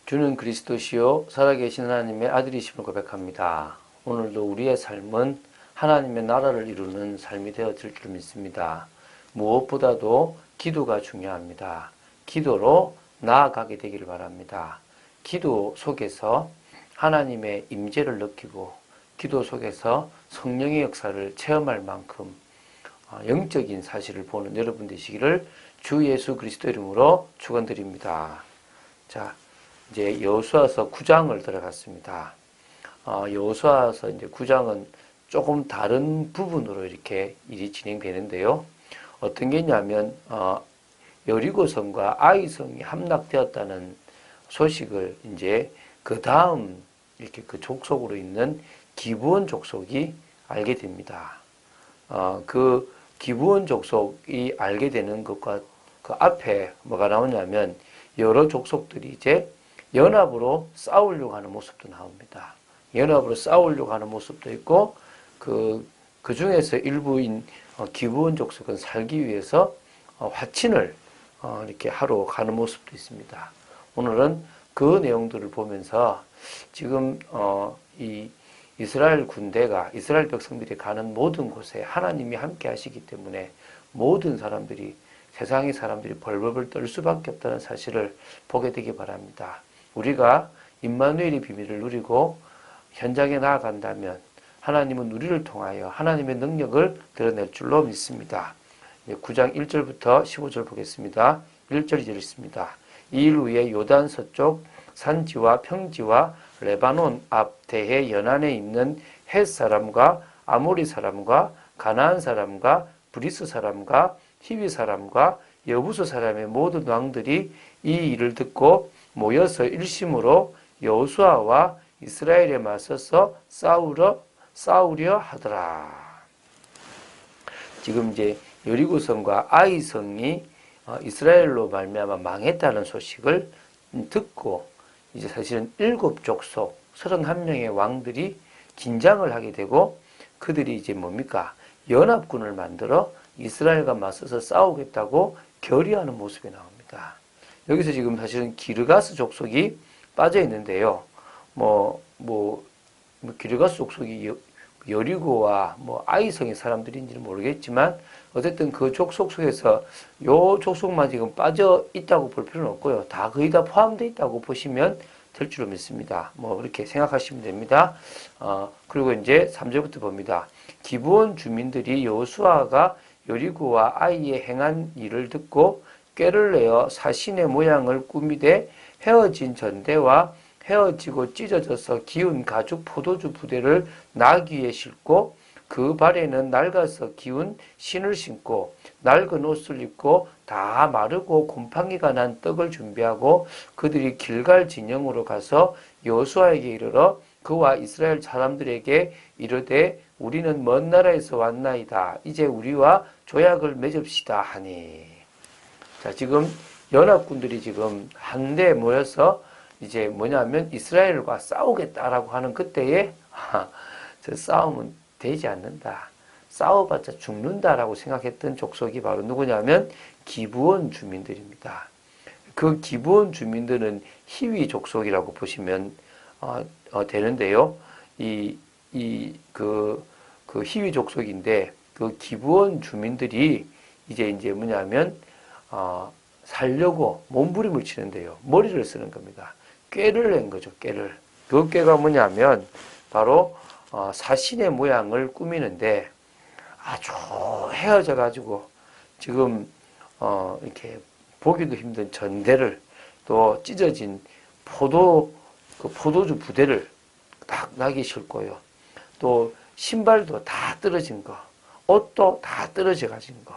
주는 그리스도시요 살아계신 하나님의 아들이심을 고백합니다. 오늘도 우리의 삶은 하나님의 나라를 이루는 삶이 되어질 줄 믿습니다. 무엇보다도 기도가 중요합니다. 기도로 나아가게 되기를 바랍니다. 기도 속에서 하나님의 임재를 느끼고 기도 속에서 성령의 역사를 체험할 만큼 영적인 사실을 보는 여러분 되시기를 주 예수 그리스도 이름으로 축원드립니다. 자, 이제 여호수아서 9장을 들어갔습니다. 여호수아서 이제 9장은 조금 다른 부분으로 이렇게 일이 진행되는데요. 어떤 게 있냐면 여리고성과 아이성이 함락되었다는 소식을 이제 그 다음 이렇게 그 족속으로 있는 기브온 족속이 알게 됩니다. 그 기브온 족속이 알게 되는 것과 그 앞에 뭐가 나오냐면 여러 족속들이 이제 연합으로 싸우려고 하는 모습도 나옵니다. 연합으로 싸우려고 하는 모습도 있고 그 중에서 일부인 기브온 족속은 살기 위해서 화친을 이렇게 하러 가는 모습도 있습니다. 오늘은 그 내용들을 보면서 지금 이 이스라엘 군대가 이스라엘 백성들이 가는 모든 곳에 하나님이 함께 하시기 때문에 모든 사람들이 세상의 사람들이 벌벌벌 떨 수밖에 없다는 사실을 보게 되기 바랍니다. 우리가 임마누엘의 비밀을 누리고 현장에 나아간다면 하나님은 우리를 통하여 하나님의 능력을 드러낼 줄로 믿습니다. 9장 1절부터 15절 보겠습니다. 1절이 있습니다. 이일 후에 요단 서쪽 산지와 평지와 레바논 앞 대해 연안에 있는 헷 사람과 아모리 사람과 가나안 사람과 브리스 사람과 히비 사람과 여부수 사람의 모든 왕들이 이 일을 듣고 모여서 일심으로 여호수아와 이스라엘에 맞서서 싸우려 하더라. 지금 이제 여리고성과 아이성이 이스라엘로 말미암아 망했다는 소식을 듣고 이제 사실은 7족속 31명의 왕들이 긴장을 하게 되고 그들이 이제 뭡니까? 연합군을 만들어 이스라엘과 맞서서 싸우겠다고 결의하는 모습이 나옵니다. 여기서 지금 사실은 기르가스 족속이 빠져 있는데요. 기르가스 족속이 여리고와 아이성의 사람들인지는 모르겠지만 어쨌든 그 족속 속에서 요 족속만 지금 빠져 있다고 볼 필요는 없고요. 다 거의 다 포함되어 있다고 보시면 될 줄로 믿습니다. 그렇게 생각하시면 됩니다. 그리고 이제 3절부터 봅니다. 기브온 주민들이 여호수아가 여리고와 아이에 행한 일을 듣고 꾀를 내어 사신의 모양을 꾸미되 헤어진 전대와 헤어지고 찢어져서 기운 가죽 포도주 부대를 나귀에 싣고 그 발에는 낡아서 기운 신을 신고 낡은 옷을 입고 다 마르고 곰팡이가 난 떡을 준비하고 그들이 길갈 진영으로 가서 여호수아에게 이르러 그와 이스라엘 사람들에게 이르되 우리는 먼 나라에서 왔나이다. 이제 우리와 조약을 맺읍시다 하니. 자, 지금 연합군들이 지금 한데 모여서 이제 뭐냐면 이스라엘과 싸우겠다라고 하는 그때에 저 싸움은 되지 않는다. 싸워봤자 죽는다라고 생각했던 족속이 바로 누구냐면 기브온 주민들입니다. 그 기브온 주민들은 히위 족속이라고 보시면 되는데요. 그 히위 족속인데 그 기브온 주민들이 이제 뭐냐면 살려고 몸부림을 치는데요. 머리를 쓰는 겁니다. 꾀를 낸 거죠. 꾀를. 그 꾀가 뭐냐면 바로 사신의 모양을 꾸미는데 아주 헤어져 가지고 지금 이렇게 보기도 힘든 전대를 또 찢어진 포도주 부대를 딱 나기 싫고요. 또 신발도 다 떨어진 거, 옷도 다 떨어져 가진 거.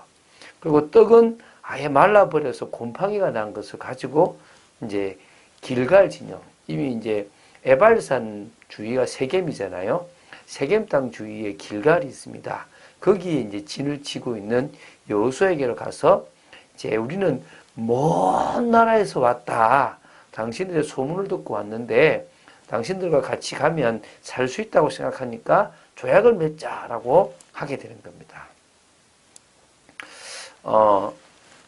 그리고 떡은 아예 말라버려서 곰팡이가 난 것을 가지고 이제 길갈 진영, 이미 이제 에발산 주위가 세겜이잖아요. 세겜 땅 주위에 길갈이 있습니다. 거기에 이제 진을 치고 있는 여호수아에게로 가서 이제 우리는 먼 나라에서 왔다. 당신들의 소문을 듣고 왔는데 당신들과 같이 가면 살 수 있다고 생각하니까 조약을 맺자라고 하게 되는 겁니다.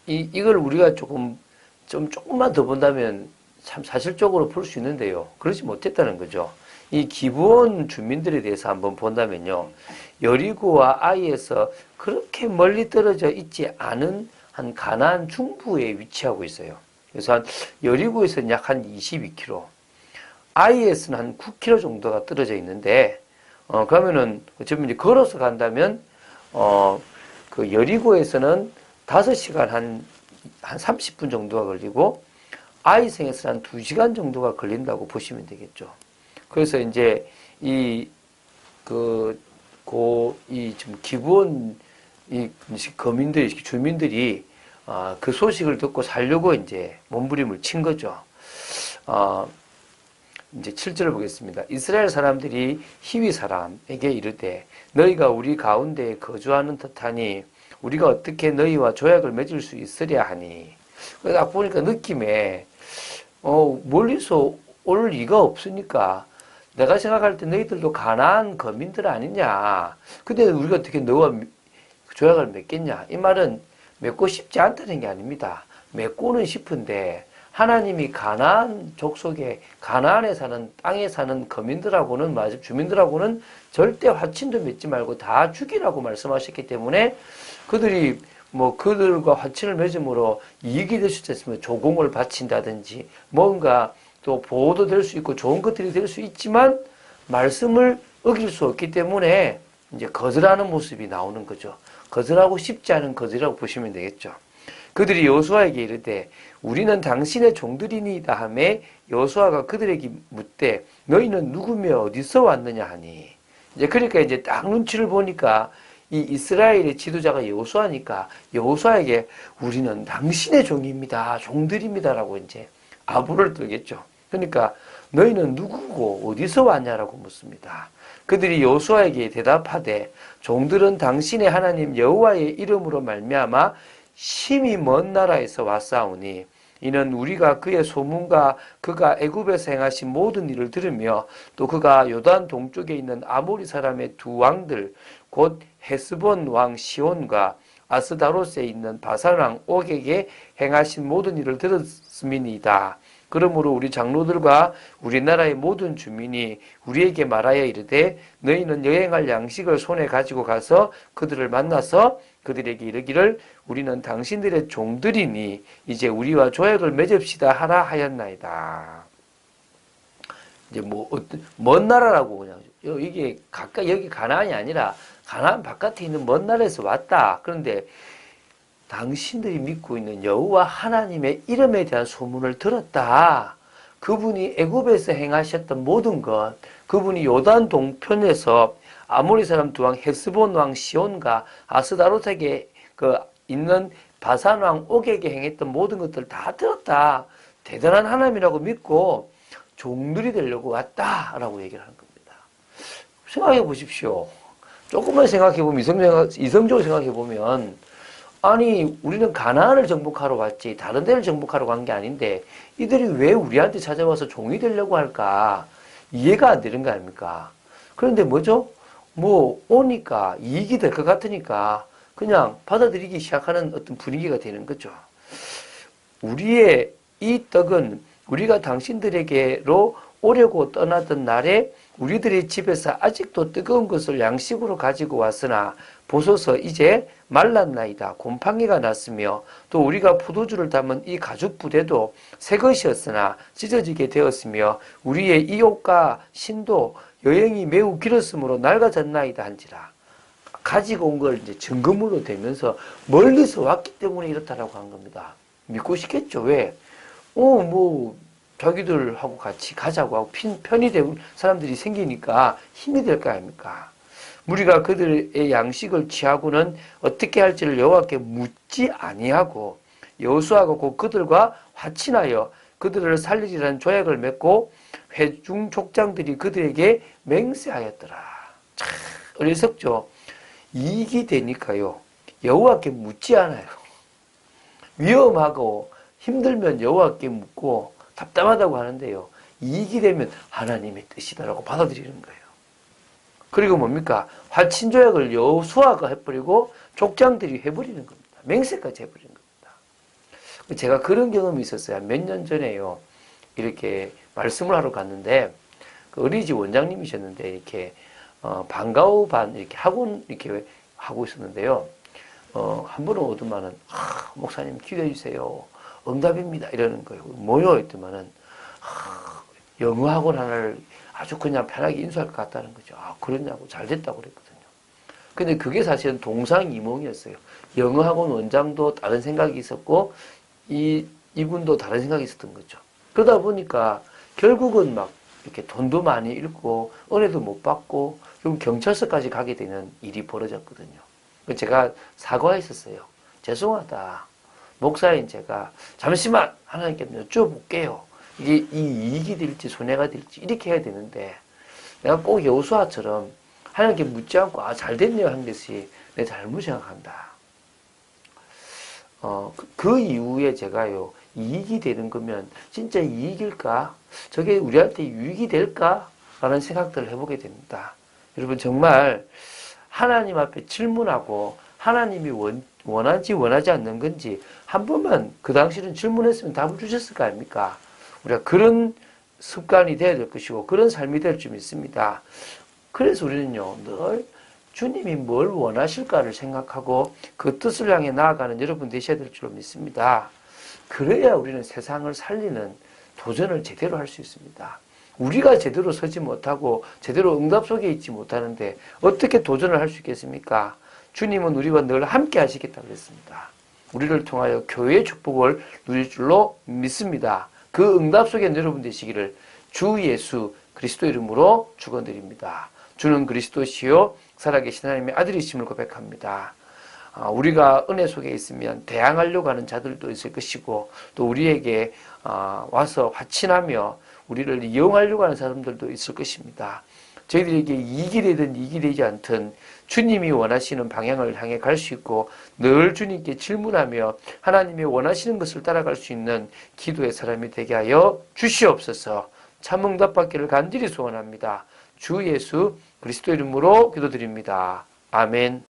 이걸 우리가 조금만 더 본다면 참 사실적으로 볼 수 있는데요. 그러지 못했다는 거죠. 이 기브온 주민들에 대해서 한번 본다면요. 여리고와 아이에서 그렇게 멀리 떨어져 있지 않은 한 가나안 중부에 위치하고 있어요. 그래서 한 여리고에서는 약 한 22km, 아이에서는 한 9km 정도가 떨어져 있는데, 그러면은 어쩌면 이제 걸어서 간다면 그 여리고에서는 5시간 한 30분 정도가 걸리고 아이성에서는 한 2시간 정도가 걸린다고 보시면 되겠죠. 그래서 이제 지금 기브온 거민들이, 주민들이 그 소식을 듣고 살려고 이제 몸부림을 친 거죠. 이제 7절을 보겠습니다. 이스라엘 사람들이 히위 사람에게 이르되 너희가 우리 가운데 거주하는 듯하니 우리가 어떻게 너희와 조약을 맺을 수 있으랴 하니. 딱 보니까 느낌에 멀리서 올 리가 없으니까 내가 생각할 때 너희들도 가나안 거민들 아니냐. 근데 우리가 어떻게 너와 조약을 맺겠냐. 이 말은 맺고 싶지 않다는 게 아닙니다. 맺고는 싶은데 하나님이 가나안 족속에 가나안에 사는 땅에 사는 거민들하고는 주민들하고는 절대 화친도 맺지 말고 다 죽이라고 말씀하셨기 때문에 그들이 그들과 화친을 맺음으로 이익이 될 수 있으면 조공을 바친다든지 뭔가 또 보호도 될 수 있고 좋은 것들이 될 수 있지만 말씀을 어길 수 없기 때문에 이제 거절하는 모습이 나오는 거죠. 거절하고 싶지 않은 거절이라고 보시면 되겠죠. 그들이 여호수아에게 이르되 우리는 당신의 종들이니이다 하매 여호수아가 그들에게 묻되 너희는 누구며 어디서 왔느냐 하니. 이제 그러니까 이제 딱 눈치를 보니까 이 이스라엘의 지도자가 여호수아니까 여호수아에게 우리는 당신의 종입니다. 종들입니다라고 이제 아부를 떨겠죠. 그러니까 너희는 누구고 어디서 왔냐라고 묻습니다. 그들이 여호수아에게 대답하되 종들은 당신의 하나님 여호와의 이름으로 말미암아 심히 먼 나라에서 왔사오니 이는 우리가 그의 소문과 그가 애굽에서 행하신 모든 일을 들으며 또 그가 요단 동쪽에 있는 아모리 사람의 두 왕들 곧 헤스본 왕 시온과 아스다롯에 있는 바산 왕 옥에게 행하신 모든 일을 들었음이니이다. 그러므로 우리 장로들과 우리나라의 모든 주민이 우리에게 말하여 이르되 너희는 여행할 양식을 손에 가지고 가서 그들을 만나서 그들에게 이르기를 우리는 당신들의 종들이니 이제 우리와 조약을 맺읍시다 하라 하였나이다. 이제 먼 나라라고 그냥 이게 가까이 여기 가나안이 아니라 가나안 바깥에 있는 먼 나라에서 왔다. 그런데 당신들이 믿고 있는 여호와 하나님의 이름에 대한 소문을 들었다. 그분이 애굽에서 행하셨던 모든 것, 그분이 요단 동편에서 아모리 사람 두 왕 헤스본 왕 시온과 아스다롯에게 있는 바산 왕 옥에게 행했던 모든 것들 다 들었다. 대단한 하나님이라고 믿고 종들이 되려고 왔다라고 얘기를 하는 겁니다. 생각해 보십시오. 조금만 생각해 보면 이성적으로 생각해 보면 아니 우리는 가나안을 정복하러 왔지 다른 데를 정복하러 간 게 아닌데 이들이 왜 우리한테 찾아와서 종이 되려고 할까? 이해가 안 되는 거 아닙니까? 그런데 뭐죠? 오니까 이익이 될 것 같으니까 그냥 받아들이기 시작하는 어떤 분위기가 되는 거죠. 우리의 이 떡은 우리가 당신들에게로 오려고 떠나던 날에 우리들의 집에서 아직도 뜨거운 것을 양식으로 가지고 왔으나 보소서 이제 말랐나이다. 곰팡이가 났으며 또 우리가 포도주를 담은 이 가죽 부대도 새 것이었으나 찢어지게 되었으며 우리의 이 옷과 신도 여행이 매우 길었으므로 낡아졌나이다 한지라. 가지고 온 걸 이제 증거물로 대면서 멀리서 왔기 때문에 이렇다라고 한 겁니다. 믿고 싶겠죠. 왜? 자기들하고 같이 가자고 하고 편이 될 사람들이 생기니까 힘이 될 거 아닙니까? 우리가 그들의 양식을 취하고는 어떻게 할지를 여호와께 묻지 아니하고 여호수아가 곧 그들과 화친하여 그들을 살리리라는 조약을 맺고 회중 족장들이 그들에게 맹세하였더라. 참 어리석죠. 이익이 되니까요. 여호와께 묻지 않아요. 위험하고 힘들면 여호와께 묻고 답답하다고 하는데요. 이익이 되면 하나님의 뜻이다라고 받아들이는 거예요. 그리고 뭡니까? 화친조약을 여호수아가 해버리고 족장들이 해버리는 겁니다. 맹세까지 해버리는 겁니다. 제가 그런 경험이 있었어요. 몇 년 전에요. 이렇게 말씀을 하러 갔는데 그 어린이집 원장님이셨는데 이렇게 방과 후 반 이렇게 학원 이렇게 하고 있었는데요. 한 번은 오더만은 목사님 기도해 주세요. 응답입니다. 이러는 거예요. 뭐요? 했더만은 영어 학원 하나를 아주 그냥 편하게 인수할 것 같다는 거죠. 그러냐고 잘 됐다고 그랬거든요. 근데 그게 사실은 동상이몽이었어요. 영어 학원 원장도 다른 생각이 있었고 이분도 다른 생각이 있었던 거죠. 그러다 보니까 결국은 막 이렇게 돈도 많이 잃고 은혜도 못 받고 결국 경찰서까지 가게 되는 일이 벌어졌거든요. 제가 사과했었어요. 죄송하다. 목사인 제가 잠시만 하나님께 여쭤볼게요. 이게 이익이 될지 손해가 될지 이렇게 해야 되는데 내가 꼭 여호수아처럼 하나님께 묻지 않고 잘 됐네요 한 것이 내 잘못 생각한다. 그 이후에 제가요 이익이 되는 거면 진짜 이익일까? 저게 우리한테 유익이 될까? 라는 생각들을 해보게 됩니다. 여러분 정말 하나님 앞에 질문하고 하나님이 원하지 원하지 않는 건지 한 번만 그 당시는 질문했으면 답을 주셨을 거 아닙니까? 우리가 그런 습관이 되어야 될 것이고 그런 삶이 될 줄 믿습니다. 그래서 우리는요 늘 주님이 뭘 원하실까를 생각하고 그 뜻을 향해 나아가는 여러분 되셔야 될 줄 믿습니다. 그래야 우리는 세상을 살리는 도전을 제대로 할 수 있습니다. 우리가 제대로 서지 못하고 제대로 응답 속에 있지 못하는데 어떻게 도전을 할 수 있겠습니까? 주님은 우리와 늘 함께 하시겠다고 했습니다. 우리를 통하여 교회의 축복을 누릴 줄로 믿습니다. 그 응답 속에 여러분 되시기를 주 예수 그리스도 이름으로 축원드립니다. 주는 그리스도시요 살아계신 하나님의 아들이심을 고백합니다. 우리가 은혜 속에 있으면 대항하려고 하는 자들도 있을 것이고 또 우리에게 와서 화친하며 우리를 이용하려고 하는 사람들도 있을 것입니다. 저희들에게 이익이 되든 이익이 되지 않든 주님이 원하시는 방향을 향해 갈 수 있고 늘 주님께 질문하며 하나님이 원하시는 것을 따라갈 수 있는 기도의 사람이 되게 하여 주시옵소서. 참 응답받기를 간절히 소원합니다. 주 예수 그리스도 이름으로 기도드립니다. 아멘.